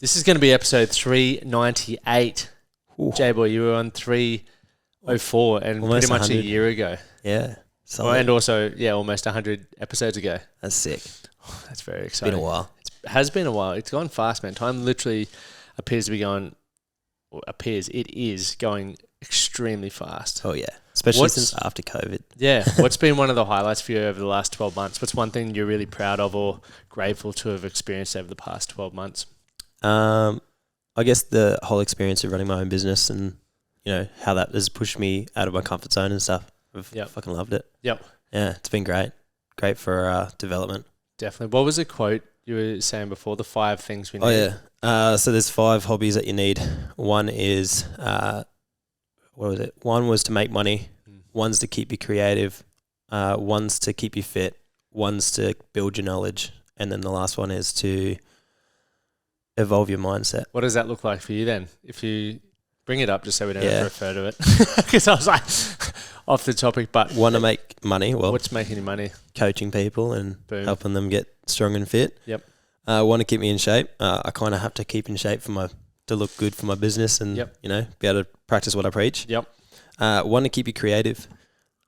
This is going to be episode 398. Ooh. J-Boy, you were on 304 and Almost pretty much 100. a year ago. Yeah. And also, almost 100 episodes ago. That's sick. That's very exciting. Been a while. It has been a while. It's gone fast, man. Time literally appears to be going, it is going extremely fast. Oh, yeah. Especially since after COVID. Yeah. What's been one of the highlights for you over the last 12 months? What's one thing you're really proud of or grateful to have experienced over the past 12 months? I guess the whole experience of running my own business and, how that has pushed me out of my comfort zone and stuff. I've fucking loved it. Yep. Yeah, it's been great. Great for development. Definitely. What was the quote you were saying before? The 5 things we need. Oh, yeah. So there's 5 hobbies that you need. One is, what was it? One was to make money. One's to keep you creative. One's to keep you fit. One's to build your knowledge. And then the last one is to evolve your mindset. What does that look like for you then? If you bring it up just so we don't have to refer to it. Because I was like, off the topic, but... Want to make money? Well, what's making you money? Coaching people and helping them get strong and fit. Yep. Want to keep me in shape. I kind of have to keep in shape to look good for my business and, be able to practice what I preach. Yep. Want to keep you creative.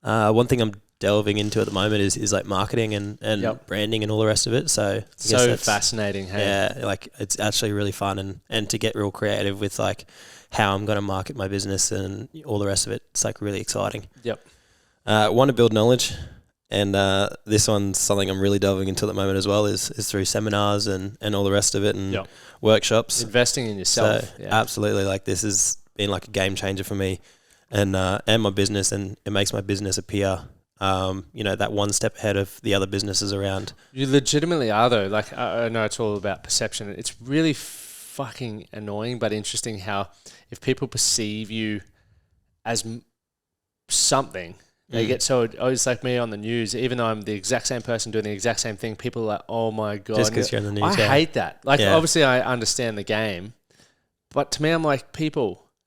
One thing I'm delving into at the moment is like marketing and branding and all the rest of it. So that's fascinating. Hey? Yeah, like it's actually really fun and to get real creative with like how I'm going to market my business and all the rest of it. It's like really exciting. Yep. Want to build knowledge, and this one's something I'm really delving into at the moment as well. Is through seminars and all the rest of it and workshops. Investing in yourself. So absolutely, like this has been like a game changer for me, and my business, and it makes my business appear. That one step ahead of the other businesses around. You legitimately are though. Like I know it's all about perception. It's really fucking annoying, but interesting how if people perceive you as something, they get so, it's like me on the news, even though I'm the exact same person doing the exact same thing, people are like, oh my God. Just because you're on the news. I hate that. Like obviously I understand the game, but to me I'm like,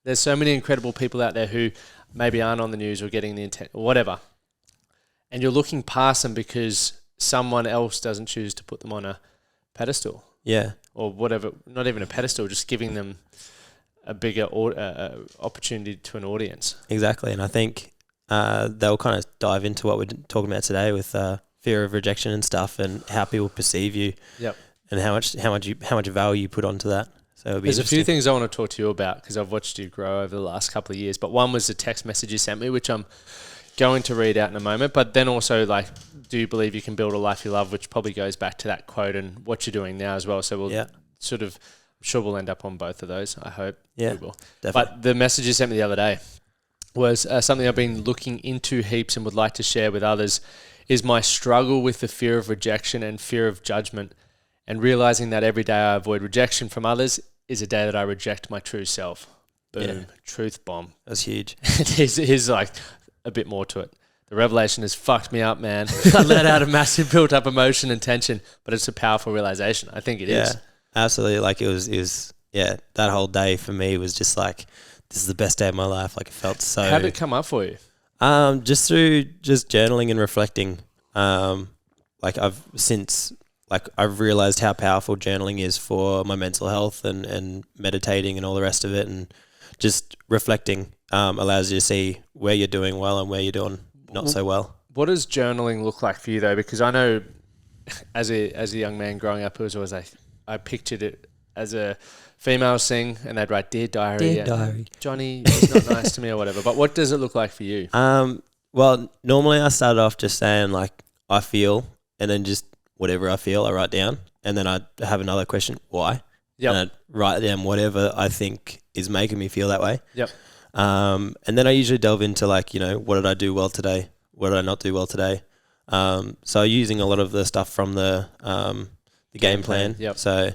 there's so many incredible people out there who maybe aren't on the news or getting the intent or whatever. And you're looking past them because someone else doesn't choose to put them on a pedestal. Yeah. Or whatever, not even a pedestal, just giving them a bigger opportunity to an audience. Exactly. And I think they'll kind of dive into what we're talking about today with fear of rejection and stuff and how people perceive you. Yep. And how much value you put onto that. So it'll be There's a few things I want to talk to you about because I've watched you grow over the last couple of years. But one was the text message you sent me, which I'm going to read out in a moment, but then also like, do you believe you can build a life you love, which probably goes back to that quote and what you're doing now as well. So we'll sort of, I'm sure we'll end up on both of those. I hope we will. Definitely. But the message you sent me the other day was something I've been looking into heaps and would like to share with others is my struggle with the fear of rejection and fear of judgment, and realizing that every day I avoid rejection from others is a day that I reject my true self. Boom. Yeah. Truth bomb. That's huge. Here's like a bit more to it. The revelation has fucked me up, man. I let out a massive built up emotion and tension, but it's a powerful realization. I think it is. Absolutely. Like it was, that whole day for me was just like, this is the best day of my life. Like it felt so. How did it come up for you? Just through journaling and reflecting. I've realized how powerful journaling is for my mental health and meditating and all the rest of it. And just reflecting allows you to see where you're doing well and where you're doing not so well. What does journaling look like for you though? Because I know as a young man growing up, it was always like, I pictured it as a female sing and they'd write, Dear Diary. Dear Diary. Johnny is not nice to me or whatever. But what does it look like for you? Well, normally I started off just saying like, I feel, and then just whatever I feel, I write down. And then I have another question, why? Yep. And I write down whatever I think is making me feel that way. Yep. And then I usually delve into like, what did I do well today? What did I not do well today? So using a lot of the stuff from the game plan. Yep. So,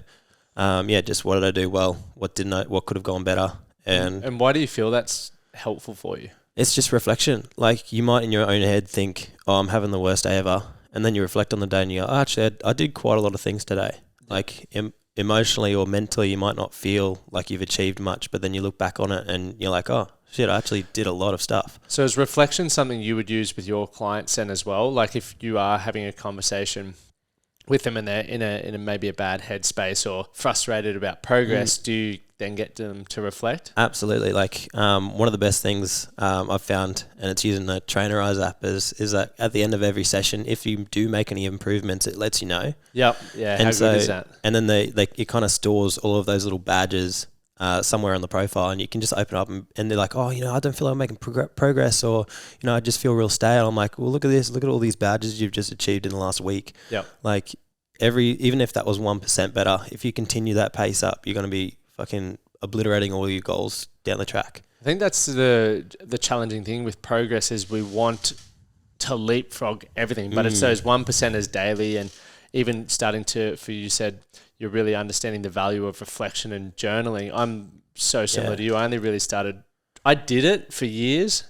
just what did I do well? What could have gone better? And why do you feel that's helpful for you? It's just reflection. Like you might in your own head think, oh, I'm having the worst day ever. And then you reflect on the day and you go, oh, actually, I did quite a lot of things today. Like emotionally or mentally, you might not feel like you've achieved much, but then you look back on it and you're like, oh, shit, I actually did a lot of stuff. So is reflection something you would use with your clients then as well? Like if you are having a conversation with them and they're in a maybe a bad headspace or frustrated about progress, do you then get them to reflect? Absolutely. Like one of the best things I've found, and it's using the Trainerize app, is that at the end of every session, if you do make any improvements, it lets you know. Yep. Yeah. And how so, good is that? And then it kind of stores all of those little badges somewhere on the profile, and you can just open up and they're like, oh, I don't feel like I'm making progress, or I just feel real stale. I'm like, well, look at this, look at all these badges you've just achieved in the last week. Yep. Like even if that was 1% better, if you continue that pace up, you're going to be fucking obliterating all your goals down the track. I think that's the challenging thing with progress is we want to leapfrog everything, but it's those 1%ers daily, and even starting to, for you said, you're really understanding the value of reflection and journaling. I'm so similar to you. I only really I did it for years,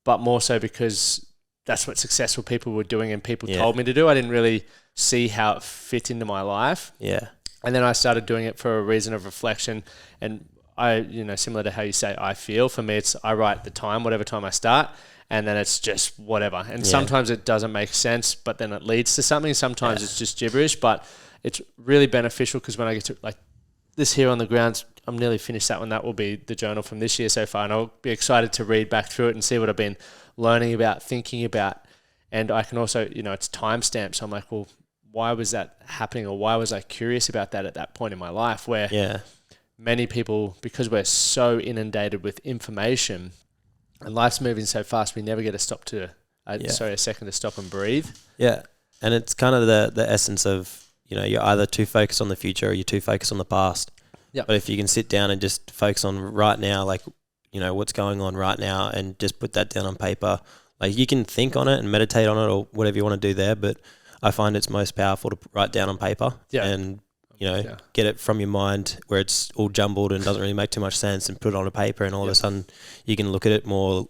but more so because that's what successful people were doing and people told me to do. I didn't really see how it fit into my life. Yeah. And then I started doing it for a reason of reflection. And I, similar to how you say I feel, for me, it's I write the time, whatever time I start, and then it's just whatever. And sometimes it doesn't make sense, but then it leads to something. Sometimes it's just gibberish, but it's really beneficial because when I get to like this here on the grounds, I'm nearly finished that one. That will be the journal from this year so far. And I'll be excited to read back through it and see what I've been learning about, thinking about. And I can also, it's timestamped. So I'm like, well, why was that happening? Or why was I curious about that at that point in my life where many people, because we're so inundated with information and life's moving so fast, we never get a stop to, a second to stop and breathe. Yeah. And it's kind of the essence of, you're either too focused on the future or you're too focused on the past. Yep. But if you can sit down and just focus on right now, like, what's going on right now, and just put that down on paper, like you can think on it and meditate on it or whatever you want to do there. But I find it's most powerful to write down on paper and, get it from your mind where it's all jumbled and doesn't really make too much sense, and put it on a paper, and all of a sudden you can look at it more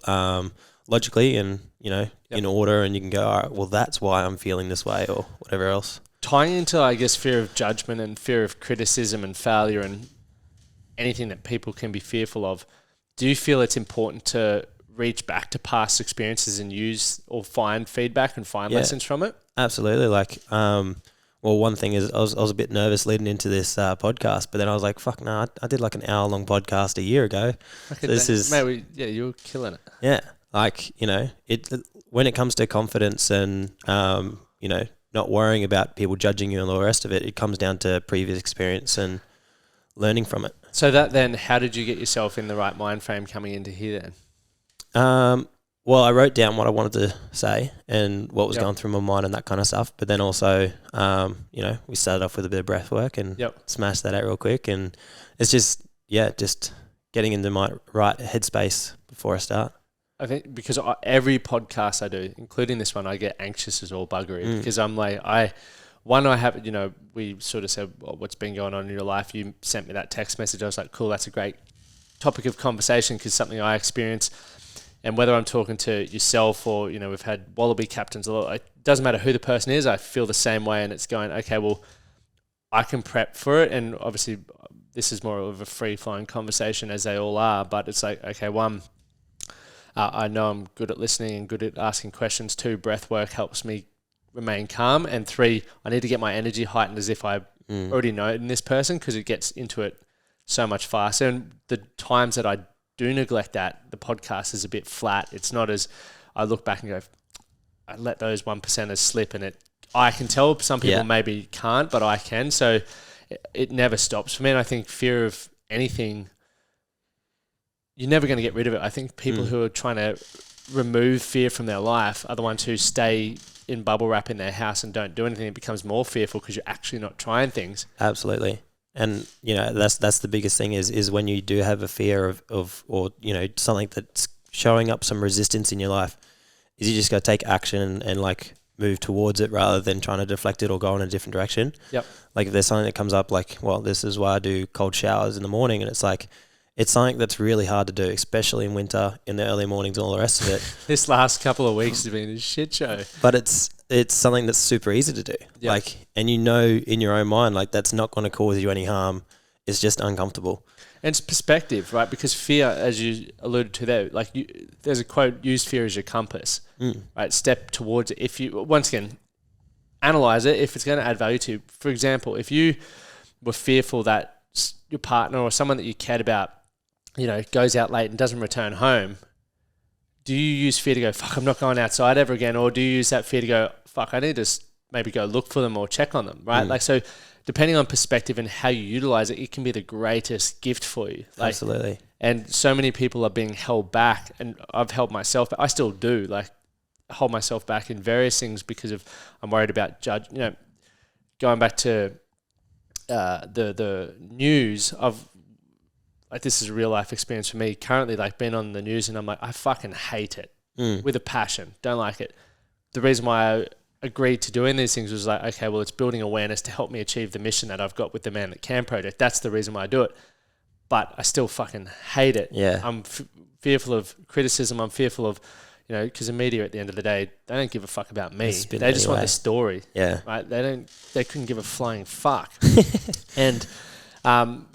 logically and, in order, and you can go, all right, well, that's why I'm feeling this way or whatever else. Tying into, I guess, fear of judgment and fear of criticism and failure and anything that people can be fearful of, do you feel it's important to reach back to past experiences and use or find feedback and find lessons from it? Absolutely. Like, well, one thing is I was a bit nervous leading into this podcast, but then I was like, fuck no, I did like an hour-long podcast a year ago. So you were killing it. Yeah. Like, when it comes to confidence and, not worrying about people judging you and all the rest of it, it comes down to previous experience and learning from it. So that then, how did you get yourself in the right mind frame coming into here then? Well, I wrote down what I wanted to say and what was going through my mind and that kind of stuff. But then also, we started off with a bit of breath work and smashed that out real quick. And it's just getting into my right headspace before I start. I think because every podcast I do, including this one, I get anxious as all buggery because I'm like, I have, we sort of said, well, what's been going on in your life? You sent me that text message. I was like, cool, that's a great topic of conversation because something I experience. And whether I'm talking to yourself or, we've had Wallaby captains a lot, it doesn't matter who the person is, I feel the same way. And it's going, okay, well, I can prep for it. And obviously this is more of a free-flowing conversation as they all are. But it's like, okay, one, I know I'm good at listening and good at asking questions. 2, breath work helps me remain calm. And 3, I need to get my energy heightened as if I already know it in this person because it gets into it so much faster. And the times that I do neglect that, the podcast is a bit flat. It's not as, I look back and go, I let those 1%ers slip, and I can tell some people maybe can't, but I can. So it never stops for me. And I think fear of anything, you're never going to get rid of it. I think people who are trying to remove fear from their life are the ones who stay in bubble wrap in their house and don't do anything. It becomes more fearful because you're actually not trying things. Absolutely. And, that's the biggest thing is when you do have a fear of or, something that's showing up some resistance in your life, is you just got to take action and like move towards it rather than trying to deflect it or go in a different direction. Yep. Like if there's something that comes up like, well, this is why I do cold showers in the morning, and it's like, it's something that's really hard to do, especially in winter, in the early mornings and all the rest of it. This last couple of weeks has been a shit show. But it's something that's super easy to do. Yep. Like, and in your own mind, like that's not going to cause you any harm. It's just uncomfortable. And it's perspective, right? Because fear, as you alluded to there, like there's a quote, use fear as your compass, right? Step towards it. If you, once again, analyze it if it's going to add value to you. For example, if you were fearful that your partner or someone that you cared about, goes out late and doesn't return home, do you use fear to go, fuck, I'm not going outside ever again? Or do you use that fear to go, fuck, I need to maybe go look for them or check on them, right? Like, so depending on perspective and how you utilize it, it can be the greatest gift for you. Like, absolutely. And so many people are being held back, and I've held myself, but I still do, like, hold myself back in various things because of I'm worried about going back to the news of, like, this is a real life experience for me currently, like being on the news, and I'm like, I fucking hate it with a passion. Don't like it. The reason why I agreed to doing these things was like, okay, well, it's building awareness to help me achieve the mission that I've got with the Man That Can project. That's the reason why I do it. But I still fucking hate it. Yeah. I'm fearful of criticism. I'm fearful of, because the media at the end of the day, they don't give a fuck about me. They just want the story. Yeah. Right? They couldn't give a flying fuck. And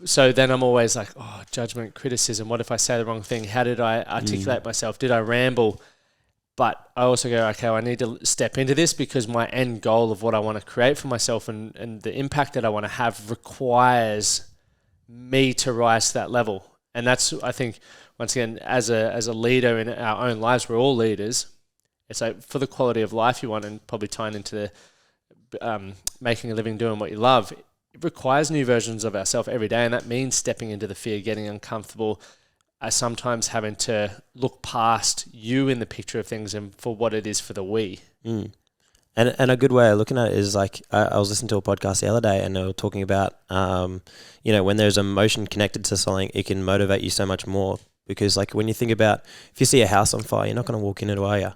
so then I'm always like, oh, judgment, criticism. What if I say the wrong thing? How did I articulate myself? Did I ramble? But I also go, okay, I need to step into this because my end goal of what I want to create for myself and the impact that I want to have requires me to rise to that level. And that's, I think, once again, as a leader in our own lives, we're all leaders. It's like for the quality of life you want, and probably tying into the making a living doing what you love, it requires new versions of ourselves every day. And that means stepping into the fear, getting uncomfortable, sometimes having to look past you in the picture of things and for what it is for the we. And a good way of looking at it is like, I was listening to a podcast the other day and they were talking about, when there's emotion connected to something, it can motivate you so much more. Because like when you think about, if you see a house on fire, you're not going to walk in it, are you?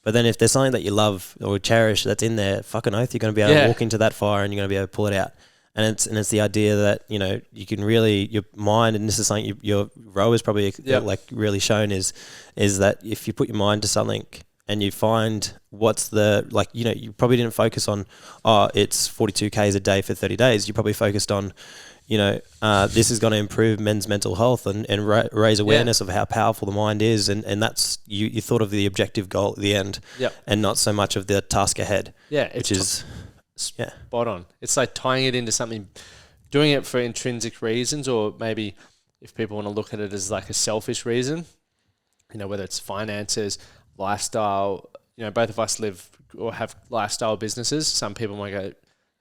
But then if there's something that you love or cherish that's in there, fucking oath, you're going to be able to walk into that fire and you're going to be able to pull it out. And it's the idea that, you can really, your mind, and this is something your row is probably like really shown is that if you put your mind to something and you find what's the, like, you probably didn't focus on, it's 42 Ks a day for 30 days. You probably focused on, this is going to improve men's mental health and raise awareness of how powerful the mind is. And that's, you thought of the objective goal at the end and not so much of the task ahead. Yeah. Which is spot on. It's like tying it into something, doing it for intrinsic reasons, or maybe if people want to look at it as like a selfish reason, whether it's finances, lifestyle, both of us live or have lifestyle businesses. Some people might go,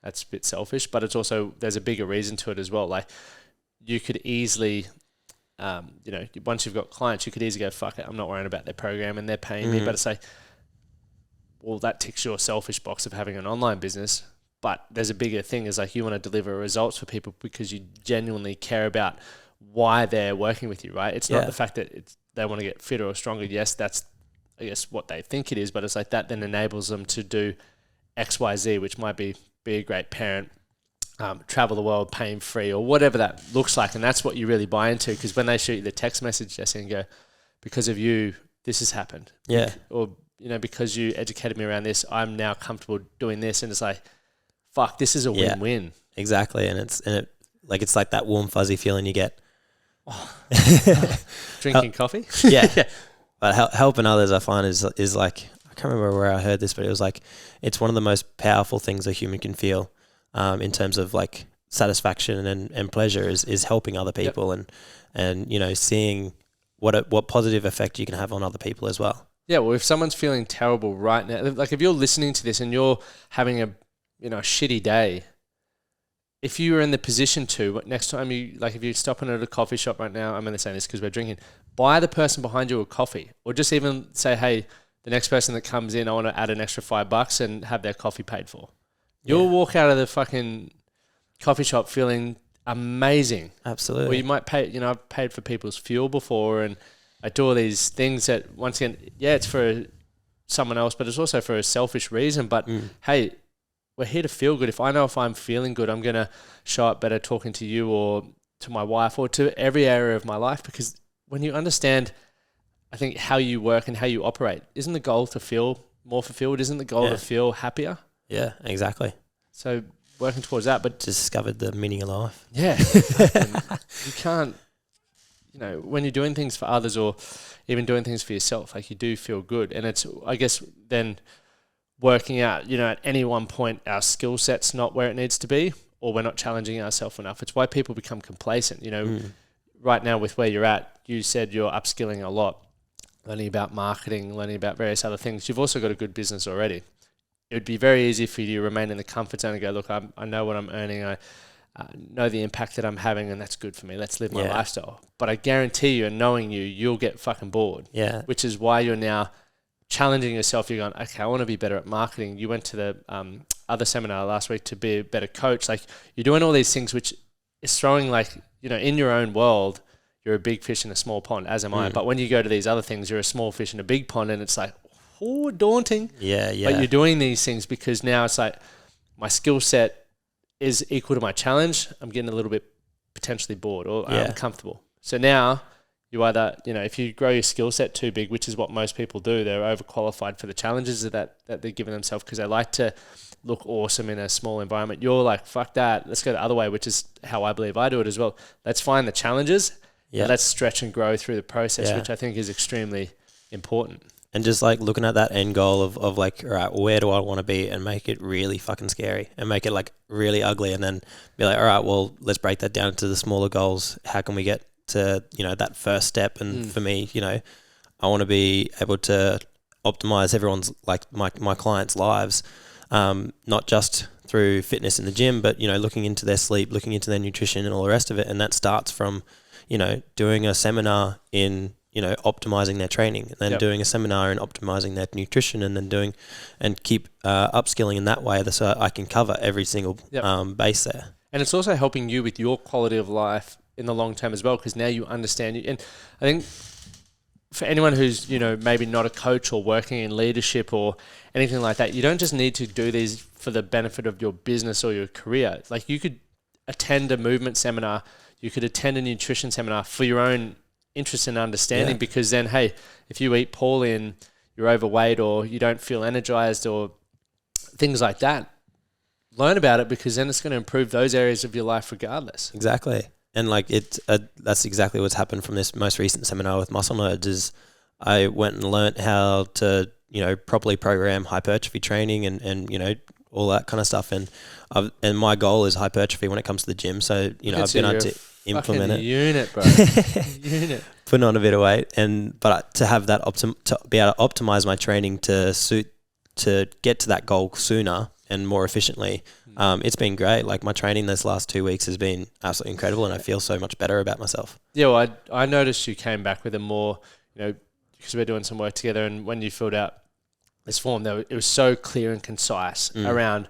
that's a bit selfish, but it's also, there's a bigger reason to it as well. Like you could easily, once you've got clients, you could easily go, fuck it, I'm not worrying about their program and they're paying me. But it's like, well, that ticks your selfish box of having an online business. But there's a bigger thing, is like you want to deliver results for people because you genuinely care about why they're working with you, right? It's not the fact that they want to get fitter or stronger. Yes, that's, I guess, what they think it is, but it's like that then enables them to do X, Y, Z, which might be a great parent, travel the world pain free, or whatever that looks like. And that's what you really buy into, because when they shoot you the text message, Jesse, and go, because of you, this has happened. Yeah. Or, because you educated me around this, I'm now comfortable doing this. And it's like, fuck, this is a win-win. Exactly. And it's like that warm, fuzzy feeling you get. Drinking coffee? Yeah. But helping others, I find, is like, I can't remember where I heard this, but it was like, it's one of the most powerful things a human can feel, in terms of like satisfaction and pleasure is helping other people and seeing what positive effect you can have on other people as well. Yeah, well, if someone's feeling terrible right now, like if you're listening to this and you're having a shitty day, if you were in the position to, next time if you're stopping at a coffee shop right now, I'm going to say this because we're drinking, buy the person behind you a coffee, or just even say, hey, the next person that comes in, I want to add an extra $5 and have their coffee paid for. You'll walk out of the fucking coffee shop feeling amazing. Absolutely. Or you might pay, I've paid for people's fuel before, and I do all these things that, once again, it's for someone else, but it's also for a selfish reason. But hey, we're here to feel good. If I'm feeling good, I'm going to show up better talking to you or to my wife or to every area of my life. Because when you understand, I think, how you work and how you operate, isn't the goal to feel more fulfilled? Isn't the goal to feel happier? Yeah, exactly. So working towards that, but discovered the meaning of life. Yeah. You can't, when you're doing things for others or even doing things for yourself, like, you do feel good. And it's, I guess, then working out, you know, at any one point our skill set's not where it needs to be, or we're not challenging ourselves enough. It's why people become complacent. You know, right now with where you're at, you said you're upskilling a lot, learning about marketing, learning about various other things. You've also got a good business already. It would be very easy for you to remain in the comfort zone and go, look, I know what I'm earning. I know the impact that I'm having, and that's good for me. Let's live my lifestyle. But I guarantee you, and knowing you, you'll get fucking bored. Yeah. Which is why you're now challenging yourself. You're going, okay, I want to be better at marketing. You went to the other seminar last week to be a better coach. Like, you're doing all these things, which is throwing, like, you know, in your own world, you're a big fish in a small pond, as am I. But when you go to these other things, you're a small fish in a big pond, and it's like, oh, daunting. Yeah. But you're doing these things because now it's like my skill set is equal to my challenge. I'm getting a little bit potentially bored or uncomfortable. So now you either, you know, if you grow your skill set too big, which is what most people do, they're overqualified for the challenges that they're giving themselves because they like to look awesome in a small environment. You're like, fuck that. Let's go the other way, which is how I believe I do it as well. Let's find the challenges. Yeah. Let's stretch and grow through the process, which I think is extremely important. And just like looking at that end goal of like, all right, where do I want to be, and make it really fucking scary and make it like really ugly, and then be like, all right, well, let's break that down into the smaller goals. How can we get to, you know, that first step? And for me, you know, I want to be able to optimize everyone's, like my clients' lives, not just through fitness in the gym, but, you know, looking into their sleep, looking into their nutrition and all the rest of it. And that starts from, you know, doing a seminar in, you know, optimizing their training, and then doing a seminar in optimizing their nutrition, and then doing and keep upskilling in that way so I can cover every single base there. And it's also helping you with your quality of life in the long term as well, because now you understand you. And I think for anyone who's, you know, maybe not a coach or working in leadership or anything like that, you don't just need to do these for the benefit of your business or your career. Like, you could attend a movement seminar, you could attend a nutrition seminar for your own interest and understanding, because then, hey, if you eat poorly and you're overweight or you don't feel energized or things like that, learn about it, because then it's going to improve those areas of your life regardless. Exactly. And like that's exactly what's happened from this most recent seminar with Muscle Nerds. Is I went and learnt how to, you know, properly program hypertrophy training and you know, all that kind of stuff. And my goal is hypertrophy when it comes to the gym. So, you know, I've been able to implement it. Unit, bro. Unit. Putting on a bit of weight, but to have that to be able to optimize my training to get to that goal sooner and more efficiently. It's been great. Like, my training this last 2 weeks has been absolutely incredible, and I feel so much better about myself. Yeah, well, I noticed you came back with a more, you know, because we're doing some work together, and when you filled out this form, it was so clear and concise around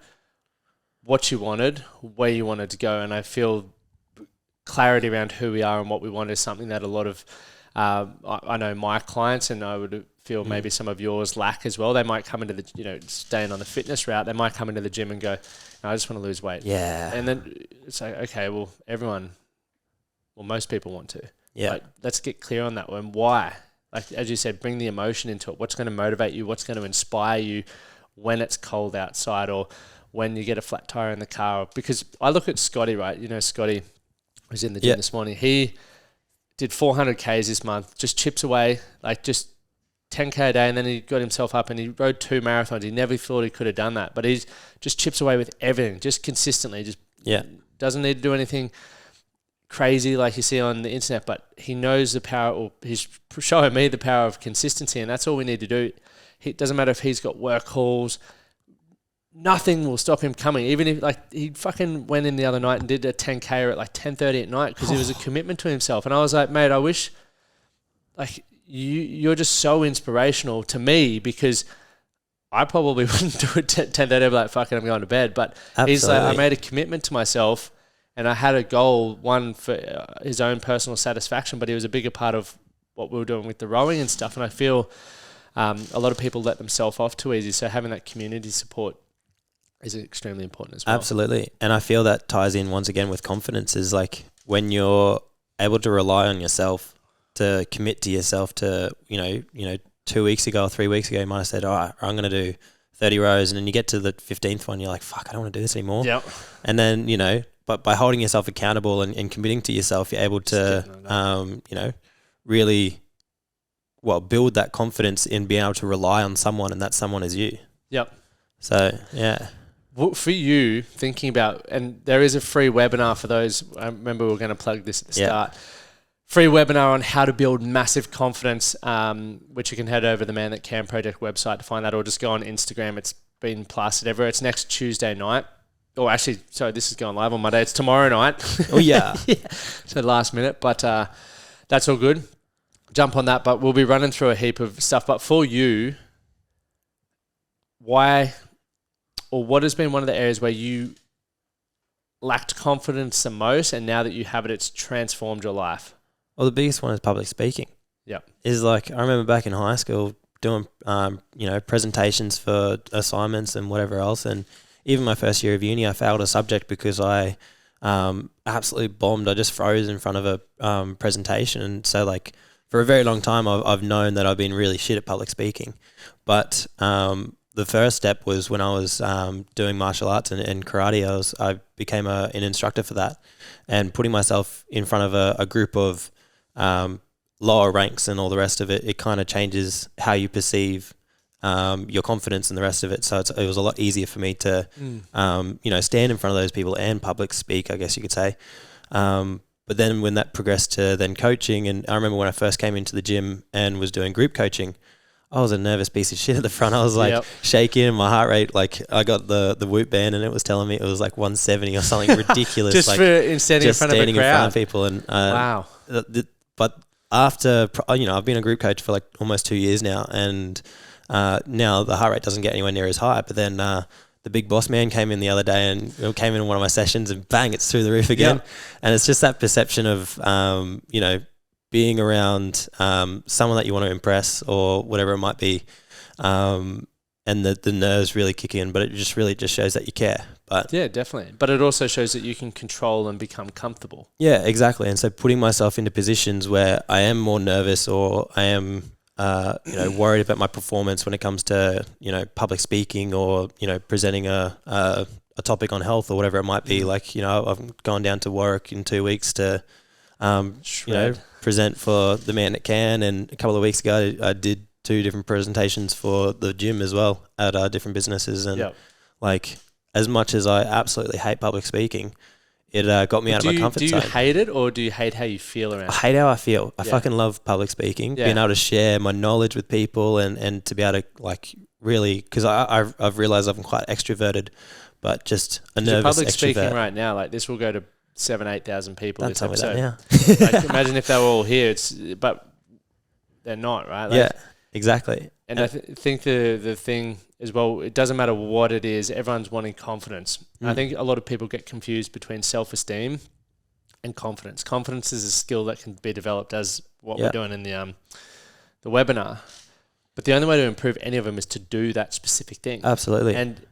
what you wanted, where you wanted to go, and I feel clarity around who we are and what we want is something that a lot of, I know my clients, and I would feel maybe some of yours lack as well. They might come into the, you know, staying on the fitness route, they might come into the gym and go, no, I just want to lose weight. Yeah. And then it's like, okay, well, most people want to. Yeah. Like, let's get clear on that one. Why? Like, as you said, bring the emotion into it. What's going to motivate you? What's going to inspire you when it's cold outside, or when you get a flat tire in the car? Because I look at Scotty, right? You know, Scotty was in the gym this morning. He did 400 Ks this month, just chips away, like just 10K a day, and then he got himself up and he rode 2 marathons. He never thought he could have done that, but he's just chips away with everything, just consistently, just doesn't need to do anything crazy like you see on the internet, but he knows the power, or he's showing me the power of consistency, and that's all we need to do. It doesn't matter if he's got work calls, nothing will stop him coming. Even if, like, he fucking went in the other night and did a 10K at like 10:30 at night because it was a commitment to himself. And I was like, mate, I wish, like, you're just so inspirational to me, because I probably wouldn't do it 10:30, like, fucking, I'm going to bed. But he's like, I made a commitment to myself, and I had a goal, one for his own personal satisfaction, but he was a bigger part of what we were doing with the rowing and stuff. And I feel a lot of people let themselves off too easy. So having that community support is extremely important as well. Absolutely. And I feel that ties in once again with confidence, is like when you're able to rely on yourself, to commit to yourself, to, you know, 2 weeks ago or 3 weeks ago, you might have said, all right, I'm going to do 30 rows. And then you get to the 15th one, you're like, fuck, I don't want to do this anymore. Yep. And then, you know, but by holding yourself accountable and committing to yourself, you're able to, you know, really, build that confidence in being able to rely on someone, and that someone is you. Yep. So, yeah. Well, for you, thinking about, and there is a free webinar for those, I remember we were going to plug this at the start, free webinar on how to build massive confidence, which you can head over to the Man That Can Project website to find that, or just go on Instagram. It's been plastered everywhere. It's next Tuesday night. Or actually, sorry, this is going live on Monday. It's tomorrow night. Oh, yeah. So last minute, but that's all good. Jump on that, but we'll be running through a heap of stuff. But for you, why, or what has been one of the areas where you lacked confidence the most, and now that you have it, it's transformed your life? Well, the biggest one is public speaking. Yep. Is like, I remember back in high school doing, presentations for assignments and whatever else. And even my first year of uni, I failed a subject because I absolutely bombed. I just froze in front of a presentation. And so, like, for a very long time, I've known that I've been really shit at public speaking. But the first step was when I was doing martial arts and karate. I became an instructor for that, and putting myself in front of a group of lower ranks and all the rest of it, it kind of changes how you perceive your confidence and the rest of it. So it was a lot easier for me to, stand in front of those people and public speak, I guess you could say. But then when that progressed to then coaching, and I remember when I first came into the gym and was doing group coaching, I was a nervous piece of shit at the front. I was like shaking, and my heart rate, like I got the Whoop band, and it was telling me it was like 170 or something ridiculous. Just like for standing in front of a crowd. In front of people. And wow. But after, I've been a group coach for like almost 2 years now, and now the heart rate doesn't get anywhere near as high. But then the big boss man came in the other day and came in one of my sessions, and bang, it's through the roof again. Yep. And it's just that perception of, being around someone that you want to impress or whatever it might be, and the nerves really kick in, but it just really just shows that you care. But yeah, definitely. But it also shows that you can control and become comfortable. Yeah, exactly. And so putting myself into positions where I am more nervous, or I am worried about my performance when it comes to public speaking, or presenting a topic on health or whatever it might be. Like I've gone down to work in 2 weeks to present for the Man That Can, and a couple of weeks ago I did 2 different presentations for the gym as well at different businesses. And like, as much as I absolutely hate public speaking, it got me out of my comfort zone. Do you hate it, or do you hate how you feel around it? I hate how I feel. I fucking love public speaking, being able to share my knowledge with people, and to be able to like really, because I've realized I'm quite extroverted, but just a nervous public extrovert. Speaking right now, like this will go to 7,000-8,000 people. Don't tell me that now. Like, imagine if they were all here. But they're not, right? Like, yeah, exactly. And I think the thing as well, it doesn't matter what it is. Everyone's wanting confidence. I think a lot of people get confused between self-esteem and confidence. Confidence is a skill that can be developed, as what we're doing in the webinar. But the only way to improve any of them is to do that specific thing. Absolutely. And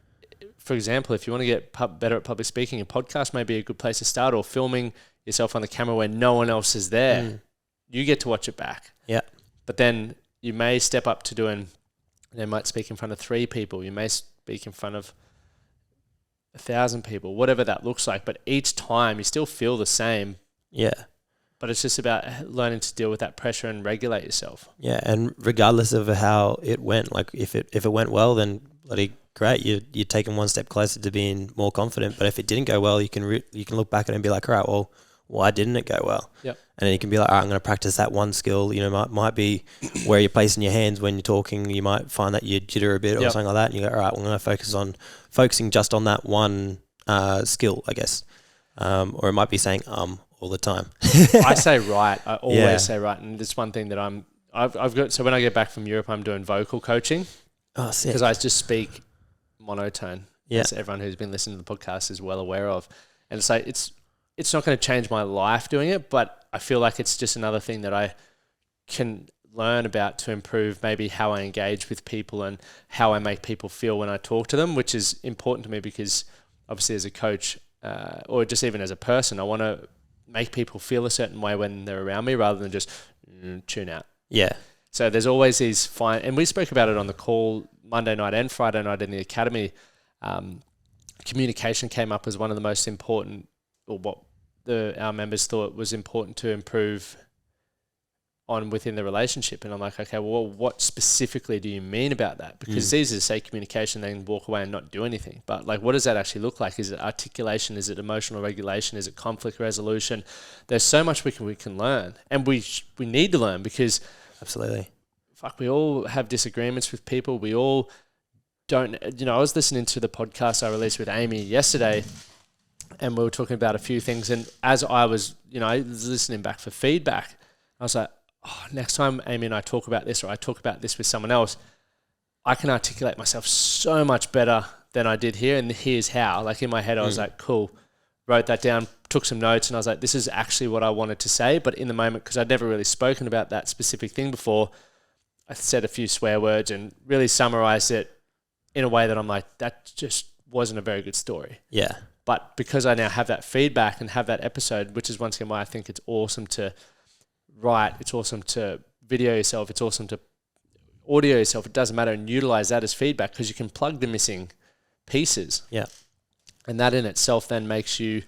for example, if you want to get better at public speaking, a podcast may be a good place to start, or filming yourself on the camera where no one else is there. You get to watch it back. Yeah. But then you may step up to doing, you might speak in front of 3 people. You may speak in front of 1,000 people, whatever that looks like. But each time you still feel the same. Yeah. But it's just about learning to deal with that pressure and regulate yourself. Yeah. And regardless of how it went, like if it went well, then bloody great. You're taking one step closer to being more confident. But if it didn't go well, you can look back at it and be like, all right, well, why didn't it go well? Yep. And then you can be like, all right, I'm going to practice that one skill. Might be where you're placing your hands when you're talking. You might find that you jitter a bit or something like that. And you go, all right, I'm going to focusing just on that one skill, I guess. Or it might be saying all the time. I say right. I always say right. And it's one thing that I've got. So when I get back from Europe, I'm doing vocal coaching. Oh, sick. Because I just speak monotone. Yeah. As everyone who's been listening to the podcast is well aware of. And it's like, it's not going to change my life doing it, but I feel like it's just another thing that I can learn about to improve maybe how I engage with people and how I make people feel when I talk to them, which is important to me because obviously as a coach or just even as a person, I want to make people feel a certain way when they're around me rather than just tune out. Yeah. So there's always these fine, and we spoke about it on the call Monday night and Friday night in the academy. Communication came up as one of the most important, or what our members thought was important to improve on within the relationship. And I'm like, okay, well, what specifically do you mean about that? Because it's easy to say communication, then walk away and not do anything. But like, what does that actually look like? Is it articulation? Is it emotional regulation? Is it conflict resolution? There's so much we can learn, and we need to learn, because Absolutely. fuck, we all have disagreements with people. We all don't, I was listening to the podcast I released with Amy yesterday, and we were talking about a few things. And as I was, I was listening back for feedback, I was like, oh, next time Amy and I talk about this, or I talk about this with someone else, I can articulate myself so much better than I did here. And here's how. Like, in my head, I was like, cool, wrote that down, took some notes, and I was like, this is actually what I wanted to say. But in the moment, because I'd never really spoken about that specific thing before, I said a few swear words and really summarized it in a way that I'm like, that just wasn't a very good story. Yeah. But because I now have that feedback and have that episode, which is once again why I think it's awesome to write, it's awesome to video yourself, it's awesome to audio yourself, it doesn't matter, and utilize that as feedback, because you can plug the missing pieces. Yeah. And that in itself then makes you,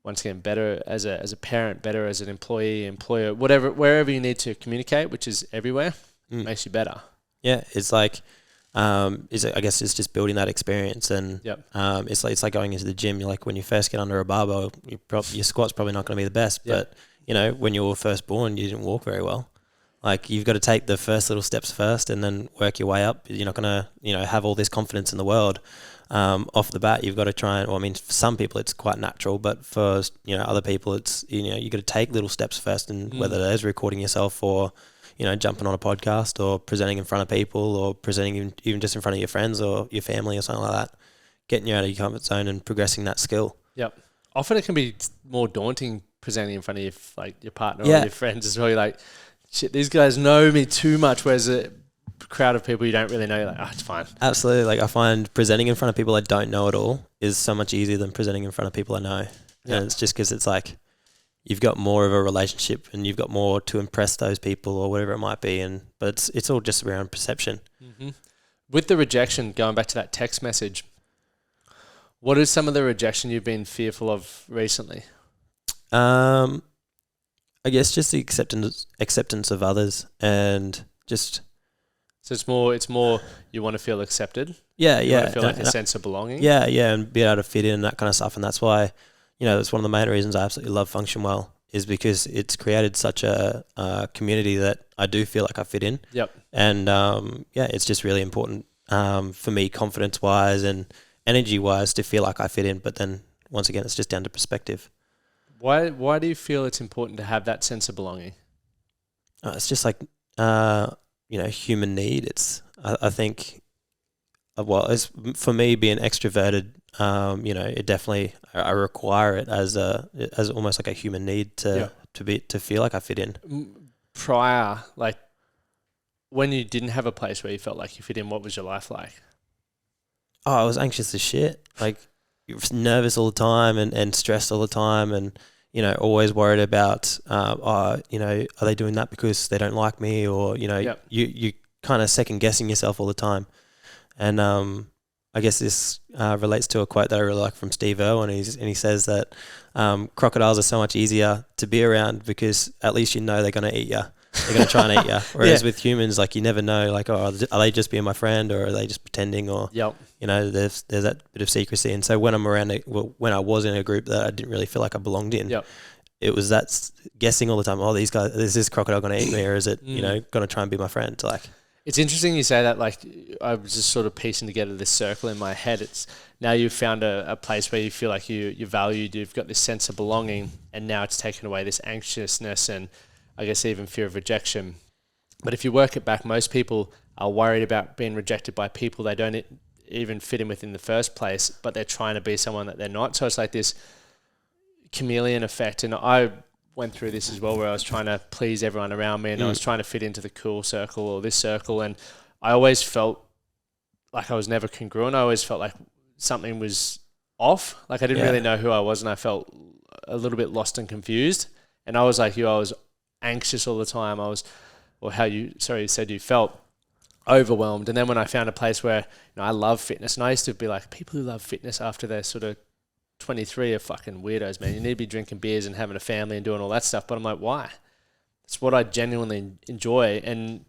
once again, better as a parent, better as an employee, employer, whatever, wherever you need to communicate, which is everywhere, makes you better. Yeah, it's like, I guess it's just building that experience, and it's like going into the gym. You're like, when you first get under a barbell, your squat's probably not going to be the best, but when you were first born, you didn't walk very well. Like, you've got to take the first little steps first and then work your way up. You're not going to, have all this confidence in the world off the bat. You've got to try and, for some people it's quite natural, but for, other people it's, you got to take little steps first, and whether that is recording yourself, or, jumping on a podcast, or presenting in front of people, or presenting even just in front of your friends or your family or something like that, getting you out of your comfort zone and progressing that skill. Yep. Often it can be more daunting presenting in front of your partner or your friends as well. You're like, shit, these guys know me too much, whereas a crowd of people you don't really know, you're like, oh, it's fine. Absolutely. Like, I find presenting in front of people I don't know at all is so much easier than presenting in front of people I know. And it's just because it's like, you've got more of a relationship, and you've got more to impress those people, or whatever it might be. But it's all just around perception. Mm-hmm. With the rejection, going back to that text message, what is some of the rejection you've been fearful of recently? I guess just the acceptance of others, and just. So it's more you want to feel accepted. Yeah, you want to feel like a sense of belonging. Yeah, and be able to fit in and that kind of stuff. And that's why, that's one of the main reasons I absolutely love Function Well, is because it's created such a community that I do feel like I fit in. Yep. And it's just really important for me, confidence wise and energy wise, to feel like I fit in. But then once again, it's just down to perspective. Why do you feel it's important to have that sense of belonging? It's just like human need. It's I think, it's for me being extroverted. It definitely, I require it as almost like a human need to feel like I fit in. Prior, like when you didn't have a place where you felt like you fit in, what was your life like? Oh, I was anxious as shit. Like, nervous all the time and stressed all the time, and always worried about are they doing that because they don't like me, or you kind of second guessing yourself all the time. And I guess this relates to a quote that I really like from Steve Irwin, and he says that crocodiles are so much easier to be around because at least they're going to eat you. They're going to try and eat you. Whereas with humans, like, you never know, like, are they just being my friend, or are they just pretending, or there's that bit of secrecy. And so when I'm around when I was in a group that I didn't really feel like I belonged in, it was that guessing all the time. Oh, these guys, is this crocodile going to eat me, or is it going to try and be my friend? Like, it's interesting you say that. Like, I was just sort of piecing together this circle in my head. It's now you've found a place where you feel like you're valued, you've got this sense of belonging, and now it's taken away this anxiousness and I guess even fear of rejection. But if you work it back, most people are worried about being rejected by people they don't even fit in with in the first place, but they're trying to be someone that they're not. So it's like this chameleon effect. And I went through this as well, where I was trying to please everyone around me, and I was trying to fit into the cool circle or this circle. And I always felt like I was never congruent. I always felt like something was off. Like, I didn't really know who I was, and I felt a little bit lost and confused. And I was like you, I was anxious all the time. You said you felt overwhelmed. And then when I found a place where I love fitness, and I used to be like, people who love fitness after they're sort of 23 are fucking weirdos, man. You need to be drinking beers and having a family and doing all that stuff. But I'm like, why? It's what I genuinely enjoy. And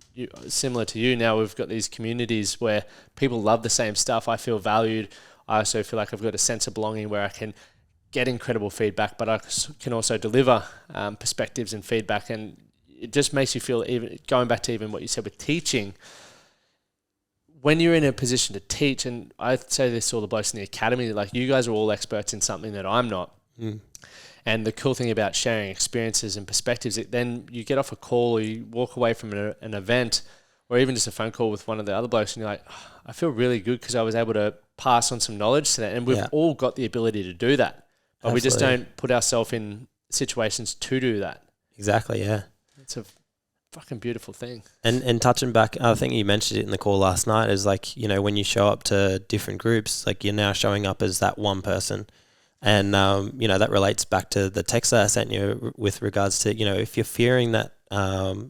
similar to you, now we've got these communities where people love the same stuff. I feel valued. I also feel like I've got a sense of belonging where I can get incredible feedback, but I can also deliver perspectives and feedback. And it just makes you feel, even going back to even what you said with teaching, when you're in a position to teach, and I say this to all the blokes in the academy, like, you guys are all experts in something that I'm not. And the cool thing about sharing experiences and perspectives, then you get off a call or you walk away from an event or even just a phone call with one of the other blokes and you're like, oh, I feel really good because I was able to pass on some knowledge to that. And we've all got the ability to do that. But we just don't put ourselves in situations to do that. Exactly, yeah. It's a fucking beautiful thing. And touching back, I think you mentioned it in the call last night, is like, you know, when you show up to different groups, like you're now showing up as that one person. And, you know, that relates back to the text that I sent you with regards to, you know, if you're fearing that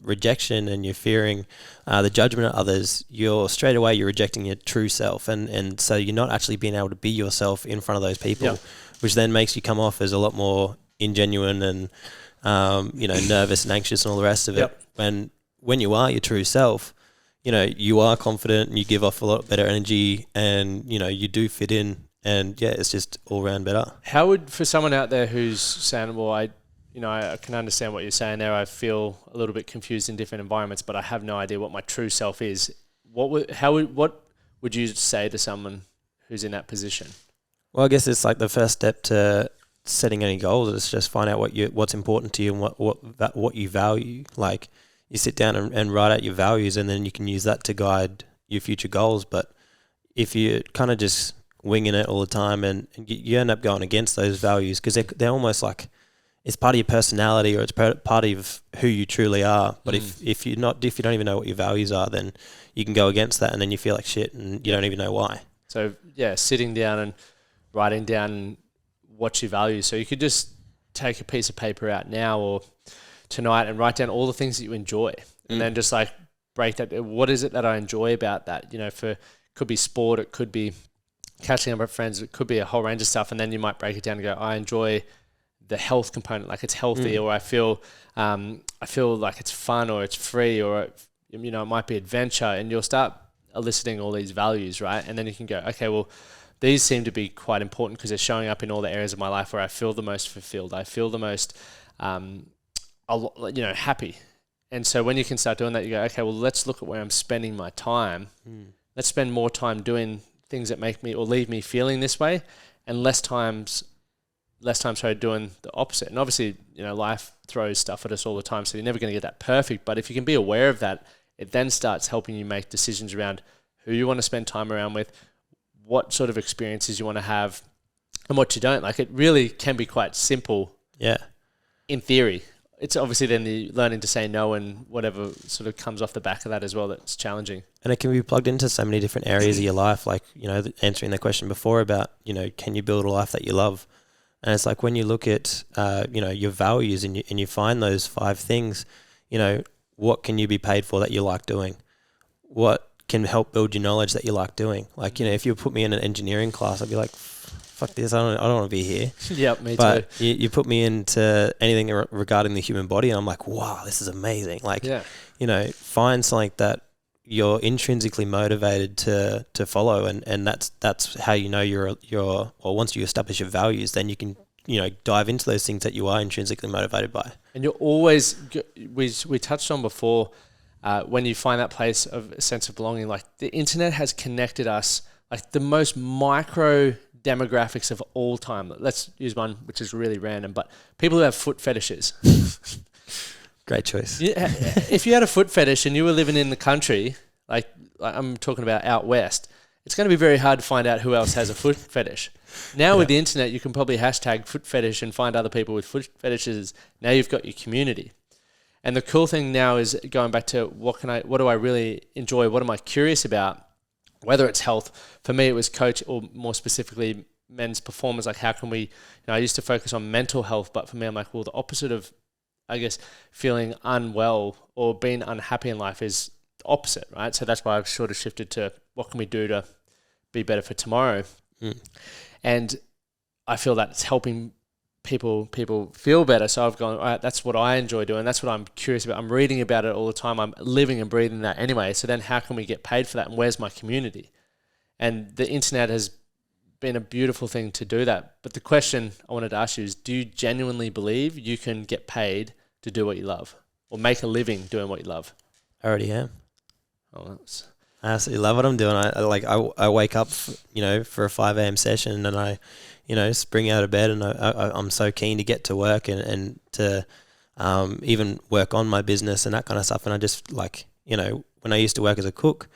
rejection and you're fearing the judgment of others, you're rejecting your true self. And so you're not actually being able to be yourself in front of those people, which then makes you come off as a lot more ingenuine and, you know, nervous and anxious and all the rest of it. When you are your true self, you know, you are confident and you give off a lot better energy and, you know, you do fit in. And yeah, it's just all round better. How would, for someone out there who's saying, well, I can understand what you're saying there. I feel a little bit confused in different environments, but I have no idea what my true self is. What would you say to someone who's in that position? Well, I guess it's like the first step to setting any goals is just find out what's important to you and what you value. Like, you sit down and write out your values, and then you can use that to guide your future goals. But if you kind of just winging it all the time and you end up going against those values because they're almost like it's part of your personality or it's part of who you truly are. But if you don't even know what your values are, then you can go against that and then you feel like shit and you don't even know why. So yeah, sitting down and writing down what you value. So you could just take a piece of paper out now or tonight and write down all the things that you enjoy and then just like break that. What is it that I enjoy about that? You know, could be sport, it could be catching up with friends, it could be a whole range of stuff, and then you might break it down and go, I enjoy the health component, like it's healthy, or I feel like it's fun or it's free, or you know, it might be adventure, and you'll start eliciting all these values, right? And then you can go, okay, well, these seem to be quite important because they're showing up in all the areas of my life where I feel the most fulfilled, I feel the most happy. And so when you can start doing that, you go, okay, well, let's look at where I'm spending my time. Let's spend more time doing things that make me or leave me feeling this way, and less time doing the opposite. And obviously, you know, life throws stuff at us all the time, so you're never going to get that perfect. But if you can be aware of that, it then starts helping you make decisions around who you want to spend time around with, what sort of experiences you want to have, and what you don't. Like, it really can be quite simple. Yeah. In theory. It's obviously then the learning to say no and whatever sort of comes off the back of that as well that's challenging. And it can be plugged into so many different areas of your life, like, you know, answering the question before about, you know, can you build a life that you love? And it's like when you look at, you know, your values and you find those 5 things, you know, what can you be paid for that you like doing? What can help build your knowledge that you like doing? Like, you know, if you put me in an engineering class, I'd be like, fuck this, I don't want to be here. Yep, me too. But you put me into anything regarding the human body and I'm like, wow, this is amazing. Like, you know, find something that you're intrinsically motivated to follow, and that's how you know you're once you establish your values, then you can, you know, dive into those things that you are intrinsically motivated by. And you're always, we touched on before, when you find that place of a sense of belonging, like the internet has connected us, like the most micro demographics of all time. Let's use one which is really random, but people who have foot fetishes. Great choice. Yeah, if you had a foot fetish and you were living in the country, like I'm talking about out west, it's going to be very hard to find out who else has a foot fetish. Now with the internet, you can probably hashtag foot fetish and find other people with foot fetishes. Now you've got your community. And the cool thing now is going back to what do I really enjoy? What am I curious about? Whether it's health, for me it was coach, or more specifically men's performance. Like, how can we, you know, I used to focus on mental health, but for me I'm like, well, the opposite of, I guess, feeling unwell or being unhappy in life is the opposite, right? So that's why I've sort of shifted to what can we do to be better for tomorrow. And I feel that it's helping people feel better. So I've gone, all right, that's what I enjoy doing. That's what I'm curious about. I'm reading about it all the time. I'm living and breathing that anyway. So then how can we get paid for that? And where's my community? And the internet has been a beautiful thing to do that. But the question I wanted to ask you is, do you genuinely believe you can get paid to do what you love or make a living doing what you love? I already am. Oh, that's... I absolutely love what I'm doing. I wake up, for a 5 a.m. session, and I spring out of bed, and I'm so keen to get to work and to even work on my business and that kind of stuff. And I just when I used to work as a cook,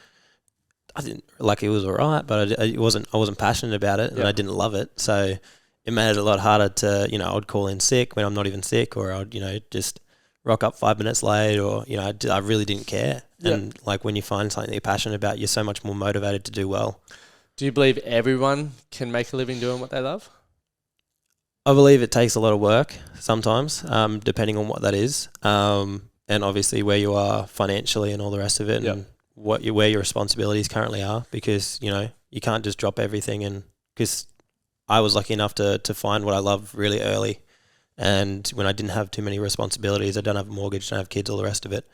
I didn't it was all right, but I wasn't passionate about it, and I didn't love it. So it made it a lot harder to, I'd call in sick when I'm not even sick, or I'd, just rock up 5 minutes late, or, I really didn't care. Yeah. And when you find something that you're passionate about, you're so much more motivated to do well. Do you believe everyone can make a living doing what they love? I believe it takes a lot of work sometimes, depending on what that is. And obviously where you are financially and all the rest of it, and where your responsibilities currently are, because, you can't just drop everything. And because I was lucky enough to find what I love really early. And when I didn't have too many responsibilities, I don't have a mortgage, don't have kids, all the rest of it.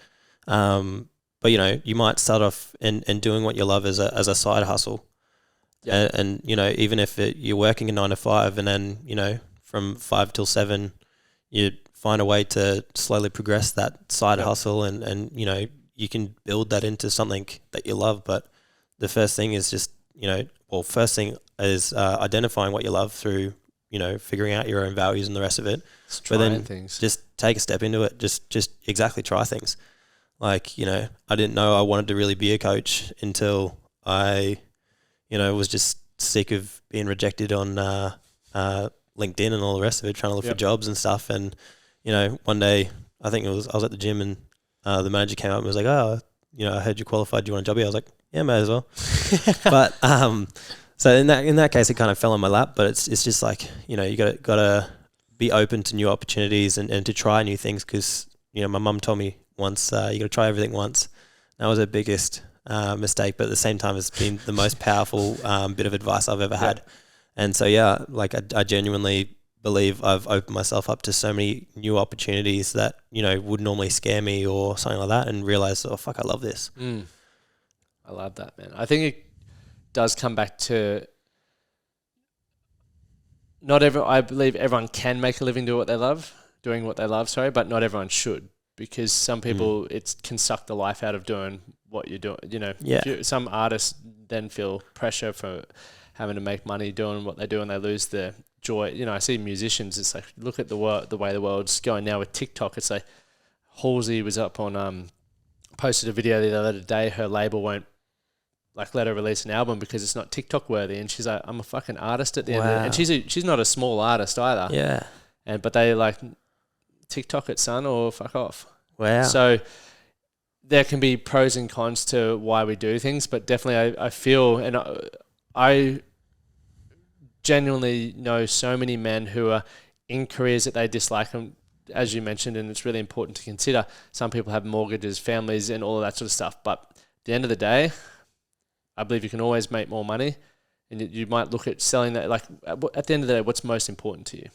But you might start off and doing what you love as a side hustle. Yeah. And even if you're working a 9 to 5, and then, from 5 till 7, you find a way to slowly progress that side hustle, and you can build that into something that you love. But the first thing is just, first thing is identifying what you love through, figuring out your own values and the rest of it. But then just take a step into it. Just exactly try things. I didn't know I wanted to really be a coach until I, was just sick of being rejected on LinkedIn and all the rest of it, trying to look for jobs and stuff. And, one day, I think I was at the gym, and the manager came up and was like, "Oh, I heard you qualified. Do you want a job here?" I was like, "Yeah, may as well." But so in that case, it kind of fell on my lap. But it's just you gotta be open to new opportunities and to try new things, because my mum told me once, you gotta try everything once. That was her biggest mistake, but at the same time, it's been the most powerful bit of advice I've ever had. And so I genuinely believe I've opened myself up to so many new opportunities that would normally scare me or something like that, and realize, oh fuck, I love this. I love that, man. I think it does come back to I believe everyone can make a living doing what they love, but not everyone should, because some people it can suck the life out of doing what you're doing. Some artists then feel pressure for having to make money doing what they do, and they lose the joy. I see musicians, it's like, look at the way the world's going now with TikTok. It's like Halsey was up on posted a video the other day, her label won't let her release an album because it's not TikTok worthy, and she's like, I'm a fucking artist at the end of it. And she's not a small artist either. But they TikTok it, son, or fuck off. Wow. So there can be pros and cons to why we do things, but definitely I feel, and I genuinely know so many men who are in careers that they dislike, and as you mentioned, and it's really important to consider, some people have mortgages, families, and all of that sort of stuff. But at the end of the day, I believe you can always make more money, and you might look at selling that. At the end of the day, what's most important to you?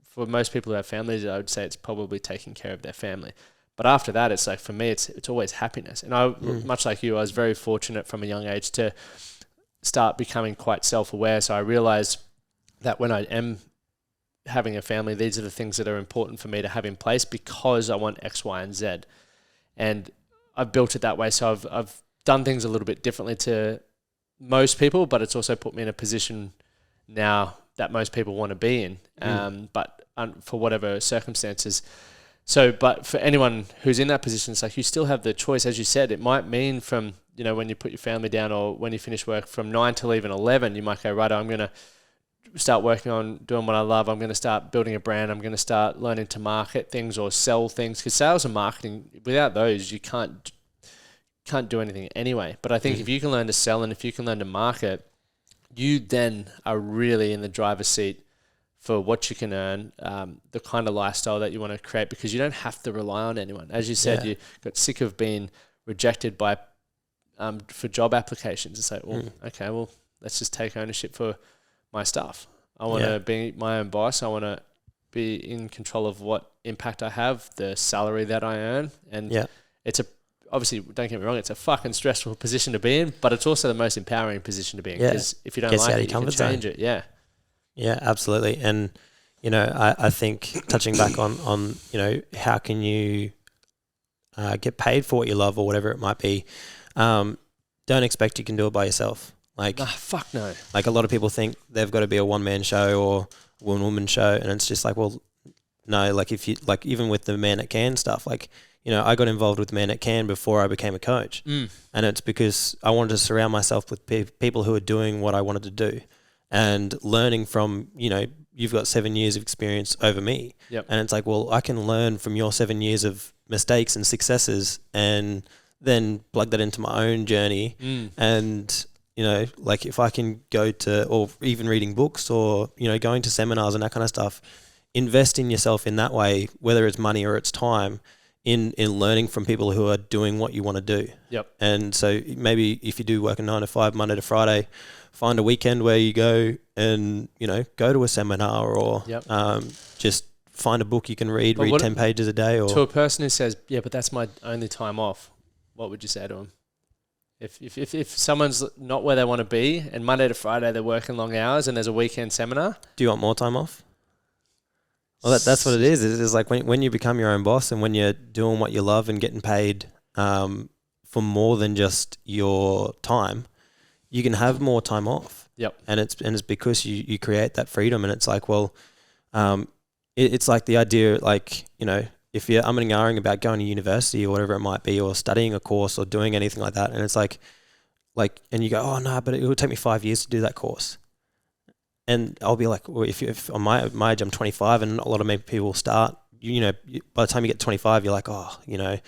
For most people who have families, I would say it's probably taking care of their family. But after that, it's for me, it's always happiness. And I, much like you, I was very fortunate from a young age to start becoming quite self-aware. So I realized that when I am having a family, these are the things that are important for me to have in place, because I want X, Y, and Z. And I've built it that way. So I've done things a little bit differently to most people, but it's also put me in a position now that most people want to be in, but for whatever circumstances. So, but for anyone who's in that position, it's you still have the choice. As you said, it might mean from, when you put your family down, or when you finish work from 9 till even 11, you might go, right, I'm going to start working on doing what I love. I'm going to start building a brand. I'm going to start learning to market things or sell things, because sales and marketing, without those, you can't do anything anyway. But I think if you can learn to sell, and if you can learn to market, you then are really in the driver's seat for what you can earn, the kind of lifestyle that you want to create, because you don't have to rely on anyone. As you said, you got sick of being rejected by for job applications. It's okay, well, let's just take ownership for my stuff. I want to be my own boss. I want to be in control of what impact I have, the salary that I earn. And it's obviously, don't get me wrong, it's a fucking stressful position to be in, but it's also the most empowering position to be in, because if you don't like it, you can change it. Yeah. Yeah, absolutely. And, you know, I think touching back on, you know, how can you get paid for what you love or whatever it might be, don't expect you can do it by yourself. Like, fuck no. Like, a lot of people think they've got to be a one-man show or one-woman show, and it's just like, well, no, like if you, like even with the Man That Can stuff, like, you know, I got involved with Man That Can before I became a coach. And it's because I wanted to surround myself with people who are doing what I wanted to do and learning from, you know, you've got 7 years of experience over me. And it's like, well, I can learn from your 7 years of mistakes and successes and then plug that into my own journey. And, you know, like if I can go to, or even reading books or, you know, going to seminars and that kind of stuff, invest in yourself in that way, whether it's money or it's time, in learning from people who are doing what you want to do. And so maybe if you do work a 9 to 5, Monday to Friday, find a weekend where you go and, you know, go to a seminar or just find a book you can read 10 pages a day. Or to a person who says, yeah, but that's my only time off, what would you say to them? If someone's not where they want to be and Monday to Friday they're working long hours and there's a weekend seminar. Do you want more time off? Well, that's what it is. It's like when you become your own boss and when you're doing what you love and getting paid for more than just your time, you can have more time off. And it's because you create that freedom. And it's like, well, it's like the idea, like, you know, if you're umming and ahhing about going to university or whatever it might be, or studying a course or doing anything like that, and it's like, and you go, oh no, but it would take me 5 years to do that course. And I'll be like, well, if on my age, I'm 25, and a lot of people start, you know, by the time you get to 25, you're like, oh, you know,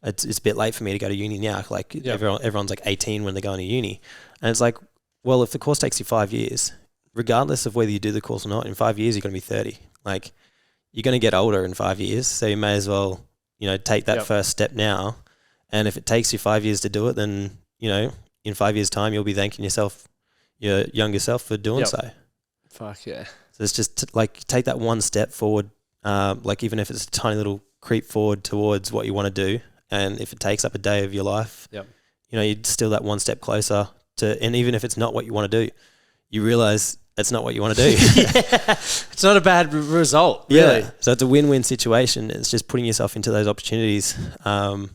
it's a bit late for me to go to uni now. Like everyone's like 18 when they go into uni. And it's like, well, if the course takes you 5 years, regardless of whether you do the course or not, in 5 years, you're going to be 30. Like, you're going to get older in 5 years. So you may as well, you know, take that first step now. And if it takes you 5 years to do it, then, you know, in 5 years' time, you'll be thanking yourself, your younger self, for doing so. Fuck yeah. So it's just like take that one step forward, like even if it's a tiny little creep forward towards what you want to do. And if it takes up a day of your life, you know, you're still that one step closer to, and even if it's not what you want to do, you realize it's not what you want to do. It's not a bad result, really. Yeah. So it's a win-win situation. It's just putting yourself into those opportunities and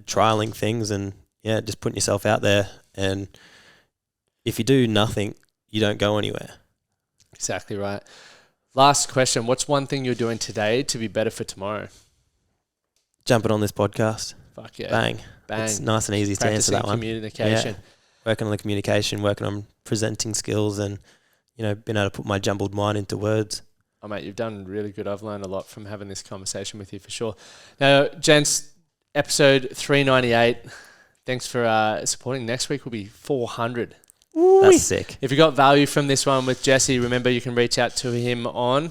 trialing things and, just putting yourself out there. And if you do nothing, you don't go anywhere. Exactly right. Last question. What's one thing you're doing today to be better for tomorrow? Jumping on this podcast. Fuck yeah. Bang. It's nice and easy to answer that one. Communication. Yeah. Working on the communication, working on presenting skills and, you know, being able to put my jumbled mind into words. Oh, mate, you've done really good. I've learned a lot from having this conversation with you for sure. Now, gents, episode 398. Thanks for supporting. Next week will be 400. That's sick. If you got value from this one with Jesse, remember you can reach out to him on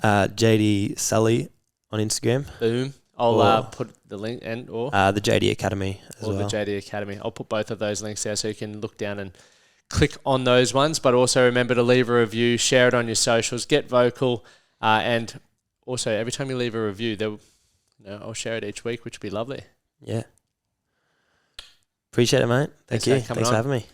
JD Sully on Instagram. Boom. I'll put the link or the JD Academy as well. The JD Academy. I'll put both of those links there so you can look down and click on those ones. But also remember to leave a review, share it on your socials, get vocal, and also every time you leave a review, I'll share it each week, which would be lovely. Yeah. Appreciate it, mate. Thank you. Thanks for having me.